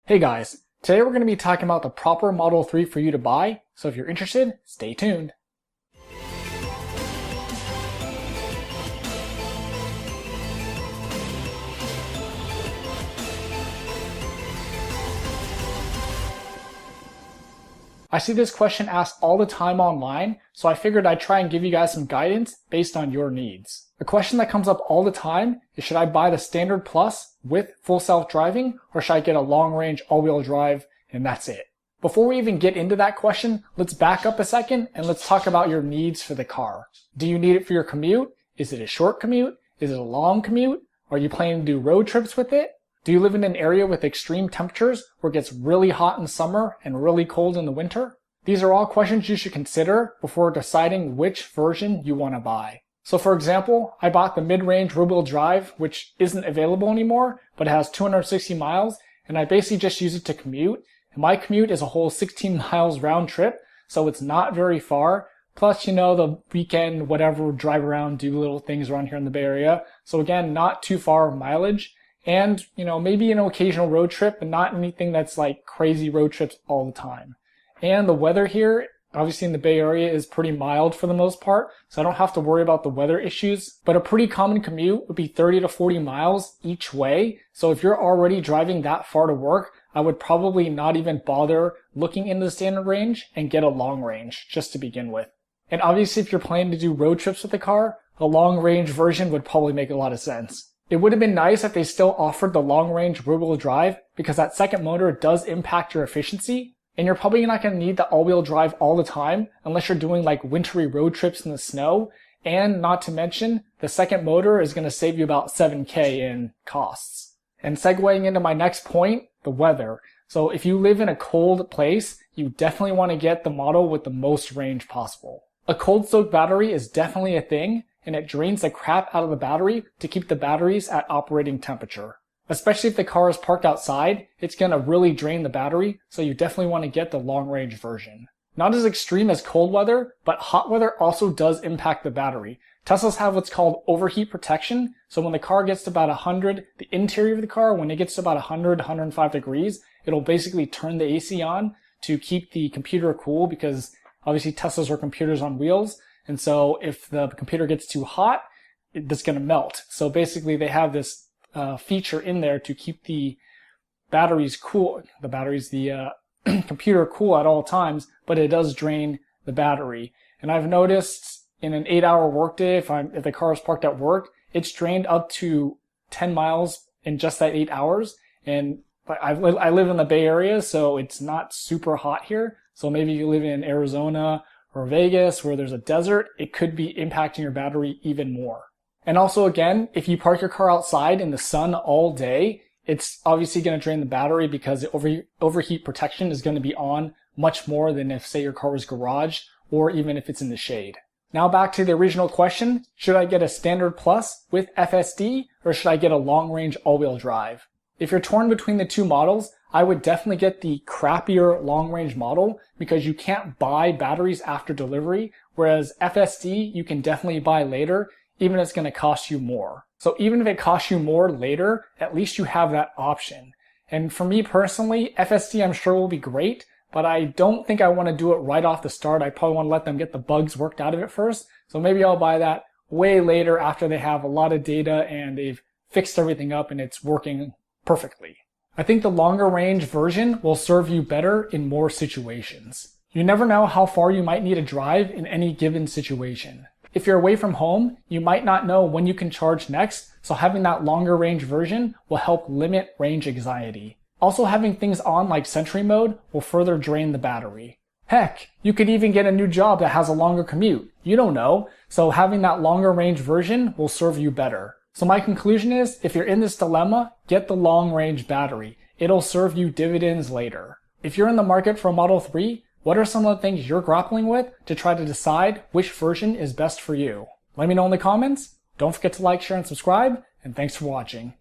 Hey guys, today we're going to be talking about the proper Model 3 for you to buy, so if you're interested, stay tuned. I see this question asked all the time online, so I figured I'd try and give you guys some guidance based on your needs. The question that comes up all the time is, should I buy the Standard Plus with full self-driving, or should I get a long-range all-wheel drive and that's it? Before we even get into that question, let's back up a second and let's talk about your needs for the car. Do you need it for your commute? Is it a short commute? Is it a long commute? Are you planning to do road trips with it? Do you live in an area with extreme temperatures where it gets really hot in summer and really cold in the winter? These are all questions you should consider before deciding which version you want to buy. So for example, I bought the mid-range rear-wheel drive, which isn't available anymore, but it has 260 miles, and I basically just use it to commute. And my commute is a whole 16 miles round trip, so it's not very far. Plus, the weekend, whatever, drive around, do little things around here in the Bay Area. So again, not too far mileage. And, maybe an occasional road trip, but not anything that's like crazy road trips all the time. And the weather here, obviously in the Bay Area, is pretty mild for the most part, so I don't have to worry about the weather issues. But a pretty common commute would be 30 to 40 miles each way. So if you're already driving that far to work, I would probably not even bother looking into the standard range and get a long range just to begin with. And obviously if you're planning to do road trips with the car, a long range version would probably make a lot of sense. It would have been nice if they still offered the long-range rear-wheel drive, because that second motor does impact your efficiency, and you're probably not going to need the all-wheel drive all the time unless you're doing like wintry road trips in the snow, and not to mention, the second motor is going to save you about $7,000 in costs. And segueing into my next point, the weather. So if you live in a cold place, you definitely want to get the model with the most range possible. A cold soak battery is definitely a thing, and it drains the crap out of the battery to keep the batteries at operating temperature. Especially if the car is parked outside, it's going to really drain the battery, so you definitely want to get the long-range version. Not as extreme as cold weather, but hot weather also does impact the battery. Teslas have what's called overheat protection, so when the car gets to about 100, the interior of the car, when it gets to about 100, 105 degrees, it'll basically turn the AC on to keep the computer cool, because obviously Teslas are computers on wheels. And so if the computer gets too hot, it's going to melt. So basically they have this feature in there to keep the batteries cool, the computer cool at all times, but it does drain the battery. And I've noticed in an 8-hour workday, if the car is parked at work, it's drained up to 10 miles in just that 8 hours. And I live in the Bay Area, so it's not super hot here. So maybe you live in Arizona or Vegas where there's a desert, it could be impacting your battery even more. And also again, if you park your car outside in the sun all day, it's obviously going to drain the battery because the overheat protection is going to be on much more than if, say, your car was garaged or even if it's in the shade. Now back to the original question, should I get a Standard Plus with FSD or should I get a long-range all-wheel drive? If you're torn between the two models, I would definitely get the crappier long-range model because you can't buy batteries after delivery, whereas FSD you can definitely buy later, even if it's going to cost you more. So even if it costs you more later, at least you have that option. And for me personally, FSD I'm sure will be great, but I don't think I want to do it right off the start. I probably want to let them get the bugs worked out of it first. So maybe I'll buy that way later after they have a lot of data and they've fixed everything up and it's working perfectly. I think the longer range version will serve you better in more situations. You never know how far you might need to drive in any given situation. If you're away from home, you might not know when you can charge next, so having that longer range version will help limit range anxiety. Also, having things on like Sentry mode will further drain the battery. Heck, you could even get a new job that has a longer commute. You don't know, so having that longer range version will serve you better. So my conclusion is, if you're in this dilemma, get the long-range battery. It'll serve you dividends later. If you're in the market for a Model 3, what are some of the things you're grappling with to try to decide which version is best for you? Let me know in the comments. Don't forget to like, share, and subscribe, and thanks for watching.